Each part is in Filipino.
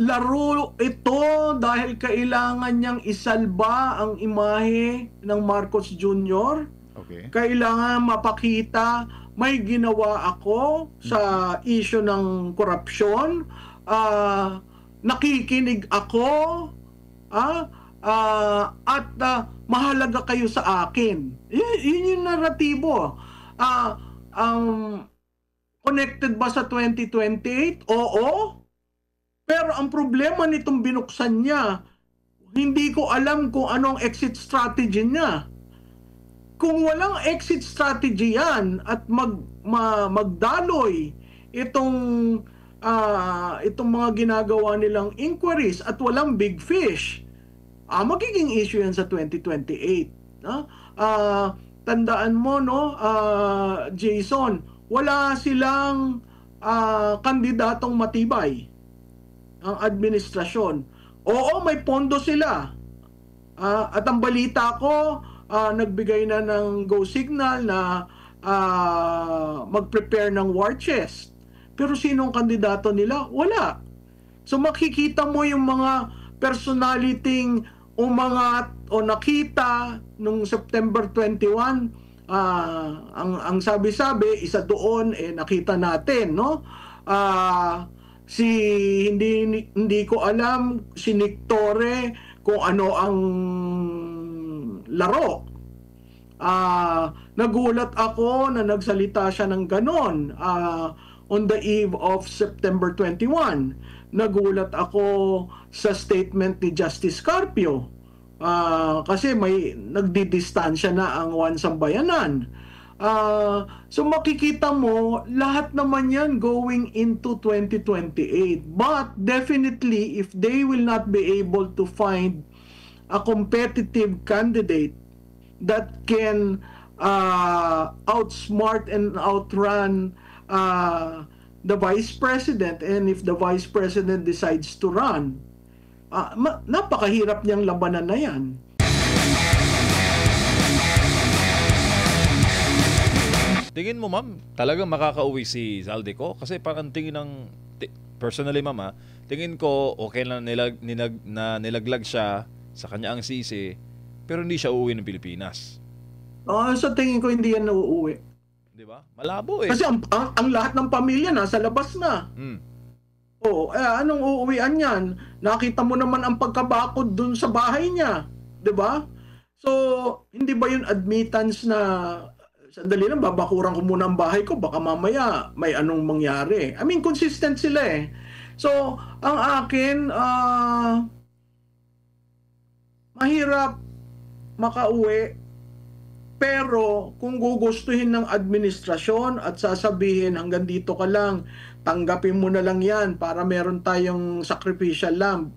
laro ito dahil kailangan niyang isalba ang imahe ng Marcos Jr. Okay. Kailangan mapakita may ginawa ako sa issue ng korupsyon. Nakikinig ako. At mahalaga kayo sa akin. Yun yung naratibo. Connected ba sa 2028? Oo. Pero ang problema nitong binuksan niya, hindi ko alam kung anong exit strategy niya. Kung walang exit strategy yan at magdaloy itong mga ginagawa nilang inquiries at walang big fish, magiging issue yan sa 2028. Tandaan mo, no, Jason, wala silang kandidatong matibay ang administrasyon. Oo, may pondo sila. At ang balita ko, nagbigay na ng go signal na mag-prepare ng war chest. Pero sinong kandidato nila? Wala. So makikita mo yung mga personality umangat o nakita nung September 21, ang sabi-sabi, isa doon nakita natin, no? Hindi ko alam si Nick Torre kung ano ang laro. Nagulat ako na nagsalita siya ng ganon on the eve of September 21. Nagulat ako sa statement ni Justice Carpio kasi may nagdidistansya na ang One Sambayanan. So makikita mo lahat naman yan going into 2028, but definitely if they will not be able to find a competitive candidate that can outsmart and outrun the vice president, and if the vice president decides to run, napakahirap niyang labanan na yan. Tingin mo, ma'am, talagang makakauwi si Zaldico? Kasi parang tingin personally, ma'am, tingin ko okay na nilaglag siya sa kanya ang sisi, pero hindi siya uuwi ng Pilipinas. Sa tingin ko hindi yan uuwi. Di ba? Malabo eh. Kasi ang lahat ng pamilya nasa labas na. Anong uuwian yan? Nakita mo naman ang pagkabakod dun sa bahay niya. Di ba? So, hindi ba yun admittance na sandali lang, babakuran ko muna ang bahay ko, baka mamaya may anong mangyari. I mean, consistent sila eh. So, ang akin, mahirap makauwi, pero kung gugustuhin ng administrasyon at sasabihin hanggang dito ka lang, tanggapin mo na lang yan para meron tayong sacrificial lamb.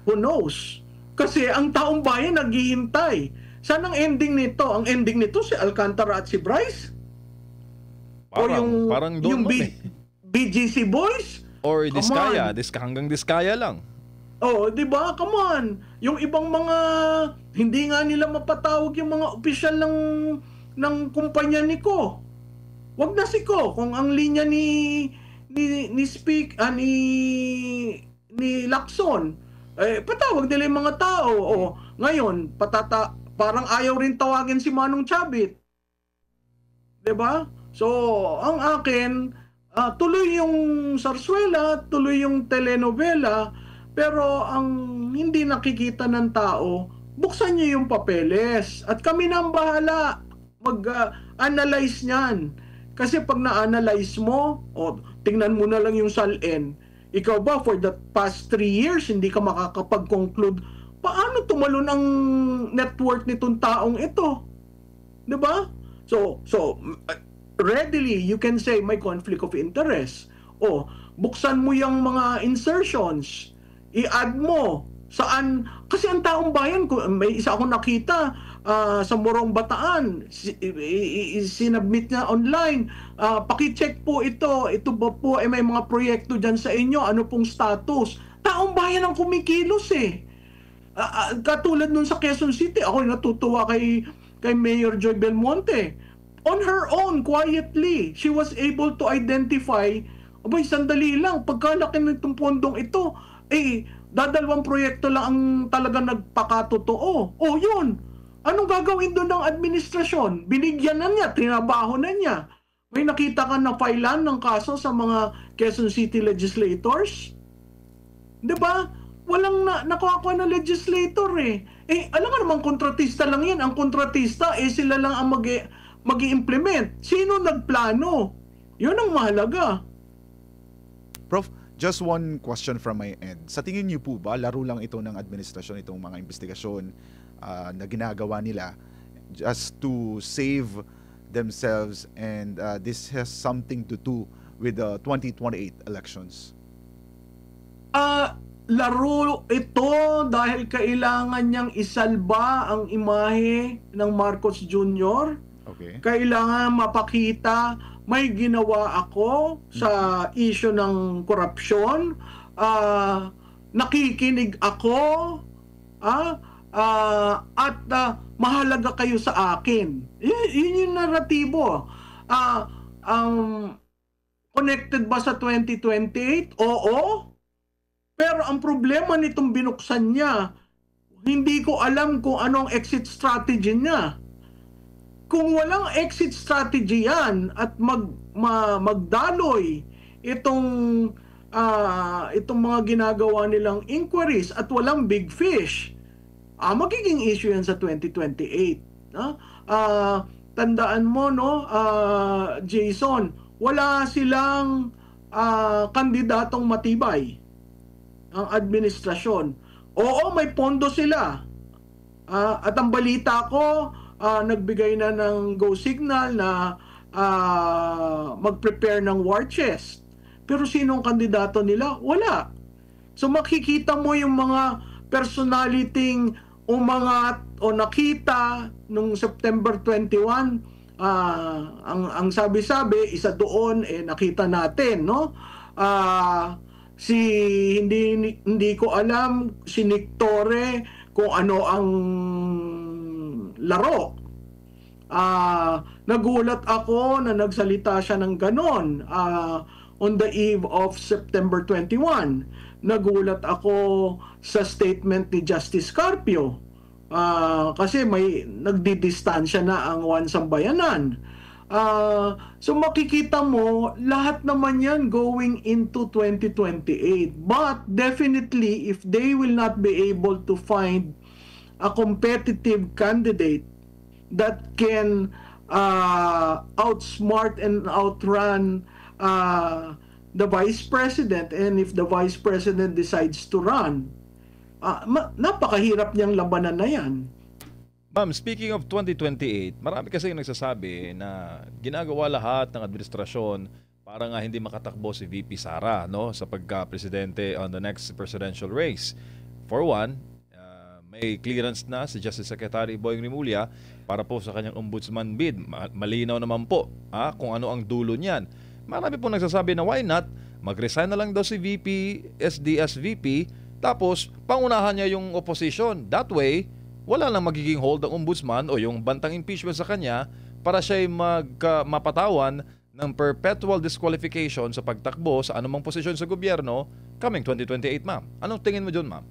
Who knows? Kasi ang taong bayan naghihintay. Saan ang ending nito? Ang ending nito si Alcantara at si Bryce? Parang doon BGC Boys? Or Diskaya, hanggang Diskaya lang. Di ba? Come on. Yung ibang mga hindi nga nila mapatawag yung mga opisyal ng kumpanya ni Ko. Wag na si Ko kung ang linya ni Lacson. Patawag nila yung mga tao. Ngayon, parang ayaw rin tawagin si Manong Chabit. 'Di ba? So, ang akin, tuloy yung sarsuela, tuloy yung telenovela, pero ang hindi nakikita ng tao, buksan niyo yung papeles. At kami na ang bahala mag-analyze niyan. Kasi pag na-analyze mo, tingnan mo na lang yung SALN. Ikaw ba, for the past 3 years, hindi ka makakapag-conclude paano tumalon ang net worth nitong taong ito? 'Di ba? So readily you can say may conflict of interest. Buksan mo yung mga insertions. I-add mo saan kasi ang taong bayan, may isa akong nakita sa Morong Bataan, sinubmit niya online, paki-check po ito ba po may mga proyekto diyan sa inyo, ano pong status? Taong bayan ang kumikilos eh. Katulad nun sa Quezon City, ako natutuwa kay Mayor Joy Belmonte. On her own, quietly, she was able to identify Abay, sandali lang, pagkalaki nitong pondong ito, dadalawang proyekto lang ang talaga nagpakatotoo. O yun, anong gagawin doon ng administrasyon? Binigyan na niya, trinabaho na niya. May nakita ka na filean ng kaso sa mga Quezon City legislators? Di ba? Walang nakuha na legislator eh. Alam nga naman, kontratista lang yan. Ang kontratista, sila lang ang mag-i-implement. Sino nagplano? Yun ang mahalaga. Prof, just one question from my end. Sa tingin niyo po ba, laro lang ito ng administrasyon, itong mga investigasyon na ginagawa nila just to save themselves, and this has something to do with the 2028 elections? Laro ito dahil kailangan niyang isalba ang imahe ng Marcos Jr. Okay. Kailangan mapakita may ginawa ako sa issue ng korupsyon, nakikinig ako, at mahalaga kayo sa akin. Yun yung naratibo. Connected ba sa 2028? Oo. Pero ang problema nitong binuksan niya, hindi ko alam kung anong exit strategy niya. Kung walang exit strategy yan at magdaloy itong mga ginagawa nilang inquiries at walang big fish, magiging issue yan sa 2028. Tandaan mo, no, Jason, wala silang kandidatong matibay ang administrasyon. Oo, may pondo sila. At ang balita ko, nagbigay na ng go signal na mag-prepare ng war chest. Pero sinong kandidato nila? Wala. So makikita mo yung mga personality umangat o nakita nung September 21, ang sabi-sabi, isa doon nakita natin, no? Hindi ko alam si Nick Torre kung ano ang laro. Nagulat ako na nagsalita siya ng ganon on the eve of September 21. Nagulat ako sa statement ni Justice Carpio kasi may nagdidistansya na ang One Sambayanan. So makikita mo, lahat naman yan going into 2028. But definitely, if they will not be able to find a competitive candidate that can outsmart and outrun the Vice President, and if the Vice President decides to run, napakahirap niyang labanan na yan. Ma'am, speaking of 2028, marami kasi yung nagsasabi na ginagawa lahat ng administrasyon para nga hindi makatakbo si VP Sara, no, sa pagka-presidente on the next presidential race. For one, may clearance na si Justice Secretary Boying Rimulya para po sa kanyang ombudsman bid. Malinaw naman po kung ano ang dulo niyan. Marami po nagsasabi na why not, mag-resign na lang daw si VP, SDSVP, tapos pangunahan niya yung opposition. That way, wala nang magiging hold ang ombudsman o yung bantang impeachment sa kanya para siya'y mapatawan ng perpetual disqualification sa pagtakbo sa anumang posisyon sa gobyerno coming 2028, ma'am. Anong tingin mo dyan, ma'am?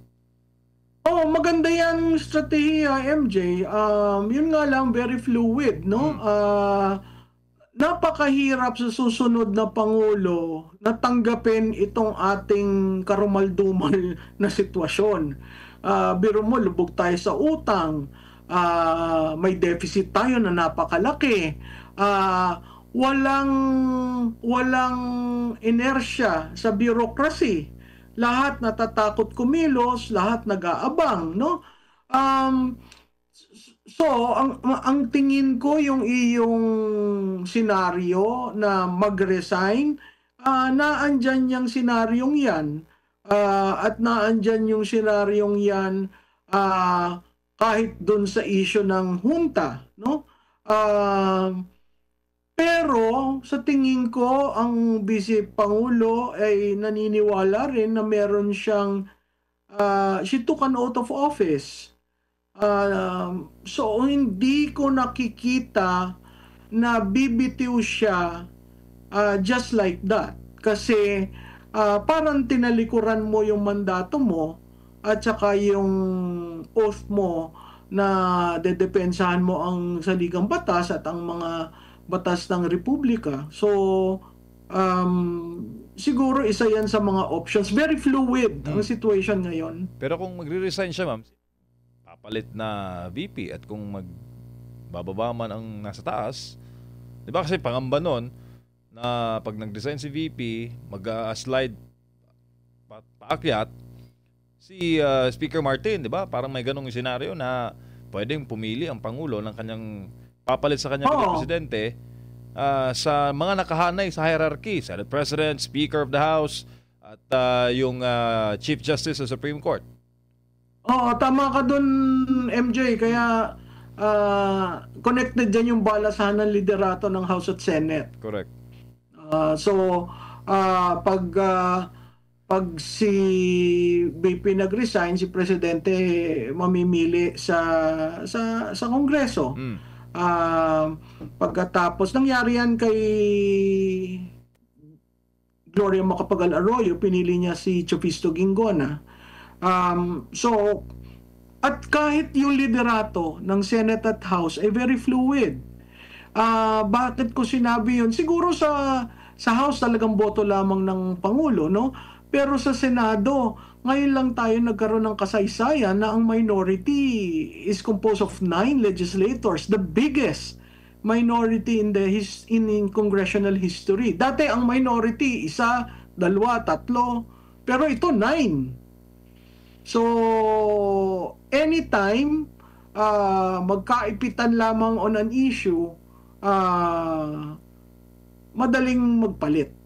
Maganda yan strategiya, MJ. Yun nga lang, very fluid, no? Napakahirap sa susunod na Pangulo na tanggapin itong ating karumaldumal na sitwasyon. Biro mo, lubog tayo sa utang, may deficit tayo na napakalaki, walang inertia sa bureaucracy, lahat natatakot kumilos, lahat nag-aabang, no? So ang tingin ko yung iyong senaryo na mag-resign, naandyan yung senaryong yan. At naandyan yung senaryong yan kahit dun sa issue ng junta, no? Pero sa tingin ko, ang Vice Pangulo ay naniniwala rin na meron siyang she took an oath of office. So hindi ko nakikita na bibitiw siya just like that. kasi parang tinalikuran mo yung mandato mo at saka yung oath mo na dedepensahan mo ang saligang batas at ang mga batas ng republika. So, siguro isa yan sa mga options. Very fluid ang situation ngayon. Pero kung magre-resign siya, ma'am, papalit na VP at kung magbababa man ang nasa taas, di ba kasi pangamba nun na pag nag-resign si VP, mag-slide paakyat si Speaker Martin, di ba? Parang may ganong senaryo na pwedeng pumili ang Pangulo ng kanyang papalit sa kanyang presidente sa mga nakahanay sa hierarchy, Senate President, Speaker of the House, at yung Chief Justice sa Supreme Court. Oo, tama ka dun, MJ. Kaya connected dyan yung balasahan ng liderato ng House at Senate. Correct. So, pag si BP nag-resign, si Presidente mamimili sa Kongreso. Pagkatapos, nangyari yan kay Gloria Macapagal Arroyo, pinili niya si Chofisto Ginggona. So, at kahit yung liderato ng Senate at House ay very fluid. Bakit ko sinabi yun? Siguro sa House talagang boto lamang ng Pangulo, no? Pero sa Senado, ngayon lang tayo nagkaroon ng kasaysayan na ang minority is composed of 9 legislators, the biggest minority in congressional history. Dati ang minority, 1, 2, 3, pero ito 9. So, anytime magkaipitan lamang on an issue, madaling magpalit.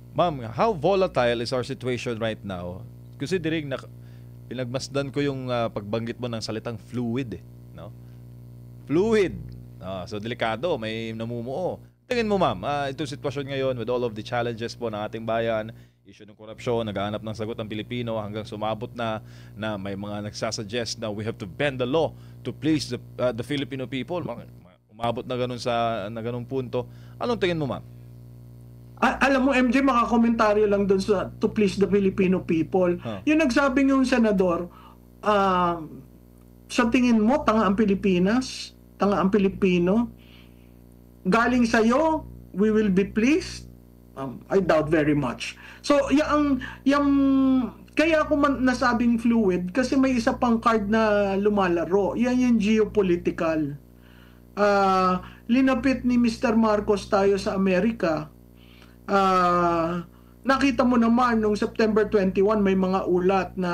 Ma'am, how volatile is our situation right now? Kasi dirig na pinagmasdan ko yung pagbanggit mo ng salitang fluid, no? Fluid. So delikado, may namumuo. Tingin mo, ma'am, itong sitwasyon ngayon with all of the challenges po ng ating bayan, issue ng korupsyon, naghahanap ng sagot ang Pilipino hanggang sumabot na may mga nagsasuggest na we have to bend the law to please the Filipino people. Umabot na ganun na ganung punto. Anong tingin mo, ma'am? Alam mo, MJ, makakomentaryo lang doon sa to please the Filipino people. Yung nagsabing yung senador, sa tingin mo, tanga ang Pilipinas, tanga ang Pilipino, galing sa'yo, we will be pleased? I doubt very much. So, kaya ako nasabing fluid kasi may isa pang card na lumalaro. Yan yung geopolitical. Linapit ni Mr. Marcos tayo sa Amerika. Nakita mo naman nung September 21 may mga ulat na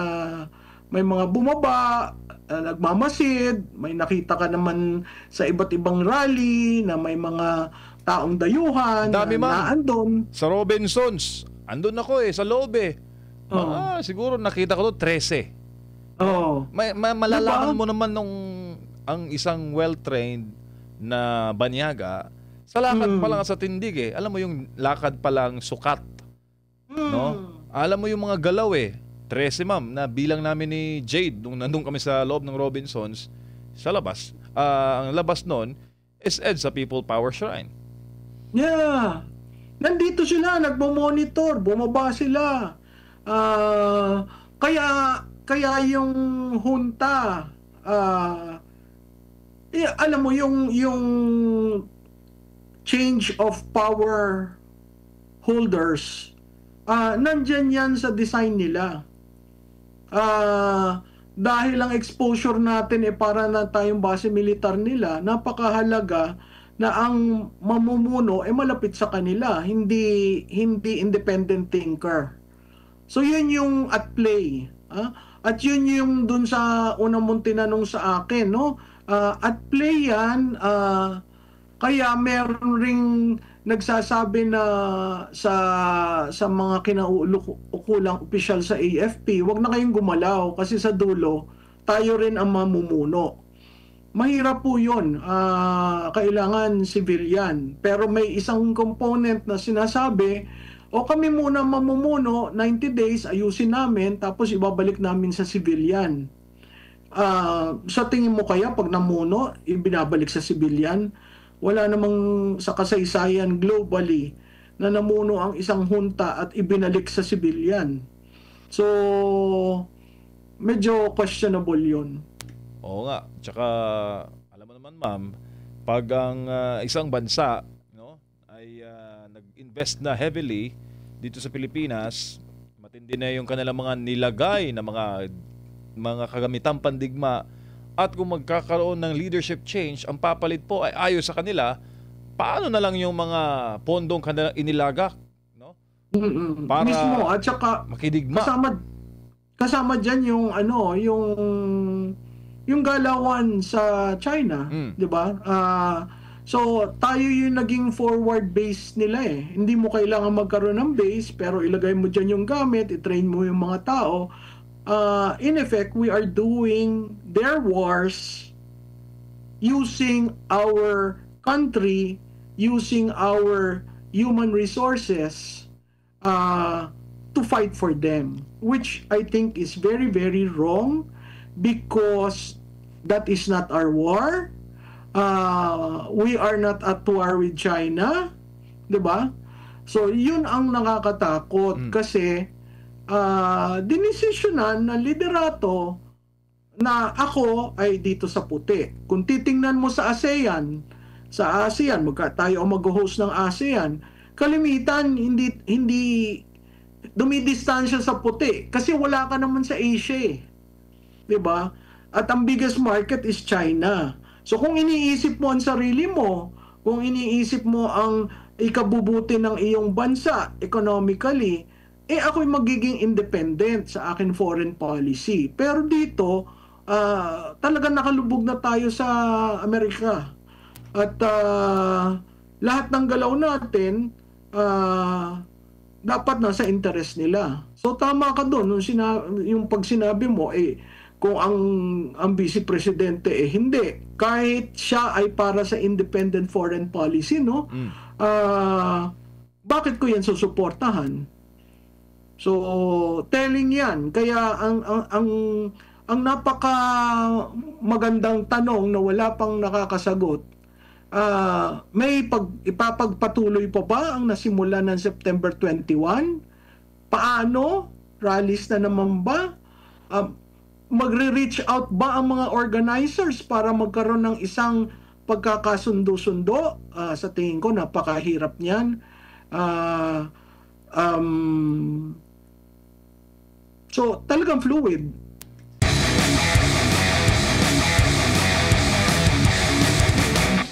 may mga bumaba, nagmamasid, may nakita ka naman sa iba't ibang rally na may mga taong dayuhan na andon. Sa Robinsons, andun ako sa loob siguro nakita ko to 13. Malalaman mo naman nung ang isang well-trained na banyaga sa lakad pa lang sa tindig alam mo yung lakad pa lang sukat. No? Alam mo yung mga galaw 13, ma'am, na bilang namin ni Jade nung nandun kami sa loob ng Robinsons sa labas. Ang labas nun is EDSA People Power Shrine. Yeah. Nandito sila, nagmo-monitor, bumaba sila. Kaya yung junta, alam mo yung change of power holders, nandyan yan sa design nila. Dahil ang exposure natin para na tayong base militar nila, napakahalaga na ang mamumuno malapit sa kanila, hindi independent thinker. So yun yung at play. At yun yung dun sa unang mong tinanong sa akin, no? At play yan, kaya meron ring nagsasabi na sa mga kinauukulang opisyal sa AFP, wag na kayong gumalaw kasi sa dulo, tayo rin ang mamumuno. Mahirap po yun. Kailangan civilian. Pero may isang component na sinasabi, kami muna mamumuno, 90 days, ayusin namin, tapos ibabalik namin sa civilian. Sa tingin mo kaya, pag namuno, ibinabalik sa civilian? Wala namang sa kasaysayan globally na namuno ang isang hunta at ibinalik sa civilian. So, medyo questionable yun. Oo nga. Tsaka, alam mo naman ma'am, pag ang isang bansa no, ay nag-invest na heavily dito sa Pilipinas, matindi na yung kanilang mga nilagay na mga kagamitang pandigma, at kung magkakaroon ng leadership change, ang papalit po ay ayo sa kanila, paano na lang yung mga pondong kanilang inilagak, no? Para Mismo, at saka makidigma. kasama diyan yung yung galawan sa China, 'di ba? So tayo yung naging forward base nila eh. Hindi mo kailangan magkaroon ng base, pero ilagay mo diyan yung gamit, i-train mo yung mga tao. In effect, we are doing their wars using our country, using our human resources to fight for them, which I think is very, very wrong, because that is not our war. We are not at war with China, 'di ba? So yun ang nakakatakot kasi dinesisyonan na liderato na ako ay dito sa puti. Kung titingnan mo sa ASEAN, tayo ang mag-host ng ASEAN, kalimitan hindi dumidistansya sa puti kasi wala ka naman sa Asia eh. 'Di ba? At ang biggest market is China. So kung iniisip mo ang sarili mo, kung iniisip mo ang ikabubuti ng iyong bansa economically, ako'y magiging independent sa akin foreign policy. Pero dito, talagang nakalubog na tayo sa Amerika. At lahat ng galaw natin, dapat nasa interest nila. So tama ka doon, yung pag sinabi mo, kung ang vice presidente hindi. Kahit siya ay para sa independent foreign policy, no? Bakit ko yan susuportahan? So, telling yan. Kaya ang napaka magandang tanong na wala pang nakakasagot, may ipapagpatuloy pa ba ang nasimula ng September 21? Paano? Rallies na naman ba? Magre-reach out ba ang mga organizers para magkaroon ng isang pagkakasundo-sundo? Sa tingin ko, napakahirap niyan. So, talagang fluid.